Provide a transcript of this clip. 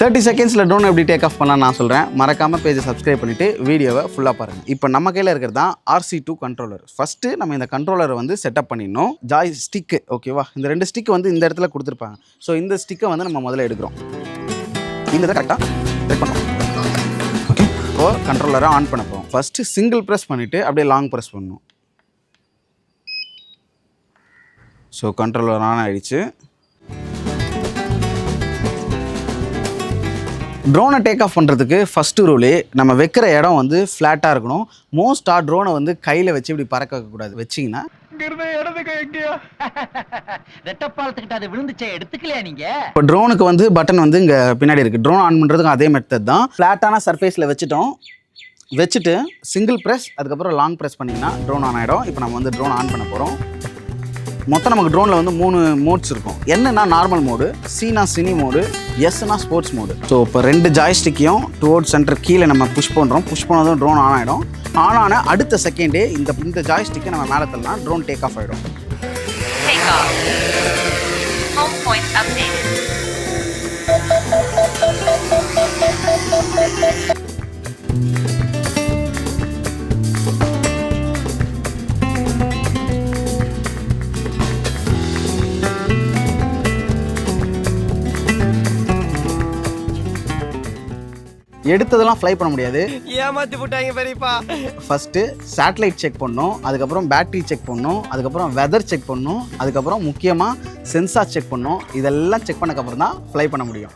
30 செகண்ட்ஸில் ட்ரோன் எப்படி take off பண்ணலாம் நான் சொல்கிறேன். மறக்காமல் பேஜை சப்ஸ்கிரைப் பண்ணிவிட்டு வீடியோவை ஃபுல்லாக பாருங்கள். இப்போ நம்ம கையில் இருக்கிறது தான் RC2 கண்ட்ரோலர். ஃபஸ்ட்டு நம்ம இந்த கண்ட்ரோலரை வந்து செட்டப் பண்ணிடணும். ஜாய் ஸ்டிக்கு ஓகேவா, இந்த 2 ஸ்டிக்கு வந்து இந்த இடத்துல கொடுத்துருப்பாங்க. ஸோ இந்த ஸ்டிக்கை வந்து நம்ம முதல்ல எடுக்கிறோம். இந்த இதை கரெக்டாக செட் பண்ணுறோம். ஓகே, இப்போ கண்ட்ரோலரை ஆன் பண்ண போகிறோம். ஃபஸ்ட்டு சிங்கிள் ப்ரெஸ் பண்ணிவிட்டு அப்படியே லாங் ப்ரெஸ் பண்ணணும். ஸோ கண்ட்ரோலர் ஆன் ஆகிடுச்சு. ட்ரோனை டேக் ஆஃப் பண்ணுறதுக்கு ஃபஸ்ட்டு ரூலே நம்ம வைக்கிற இடம் வந்து ஃப்ளாட்டாக இருக்கணும். மோஸ்ட்டாக ட்ரோனை வந்து கையில் வச்சு இப்படி பறக்க வைக்கக்கூடாது. வச்சிங்கன்னா இப்போ ட்ரோனுக்கு வந்து பட்டன் வந்து இங்கே பின்னாடி இருக்குது. ட்ரோன் ஆன் பண்ணுறதுக்கு அதே மெத்தட் தான். ஃப்ளாட்டான சர்ஃபேஸில் வச்சுட்டு சிங்கிள் ப்ரெஸ் அதுக்கப்புறம் லாங் ப்ரெஸ் பண்ணிங்கன்னா ட்ரோன் ஆன் ஆகிடும். இப்போ நம்ம வந்து ட்ரோன் ஆன் பண்ண போகிறோம். மொத்தம் நமக்கு ட்ரோனில் வந்து 3 மோட்ஸ் இருக்கும். என்னன்னா நார்மல் மோடு, சினா சினி மோடு, எஸ்னா ஸ்போர்ட்ஸ் மோடு. ஸோ இப்போ 2 ஜாய்ஸ்டிக்கையும் டுவோர்ட்ஸ் சென்டர் கீழே நம்ம புஷ் பண்ணுறோம். புஷ் பண்ணதும் ட்ரோன் ஆன் ஆகிடும். ஆன் ஆன அடுத்த செகண்டே இந்த ஜாய்ஸ்டிக்கை நம்ம மேலே தள்ளலாம், ட்ரோன் டேக் ஆஃப் ஆகிடும். எடுத்ததெல்லாம் ஃப்ளை பண்ண முடியாது, ஏமாத்தி போட்டாங்க பெரியப்பா. ஃபஸ்ட்டு சேட்டலைட் செக் பண்ணணும், அதுக்கப்புறம் பேட்டரி செக் பண்ணணும், அதுக்கப்புறம் வெதர் செக் பண்ணணும், அதுக்கப்புறம் முக்கியமாக சென்சார் செக் பண்ணணும். இதெல்லாம் செக் பண்ணக்கப்புறம் தான் ஃப்ளை பண்ண முடியும்.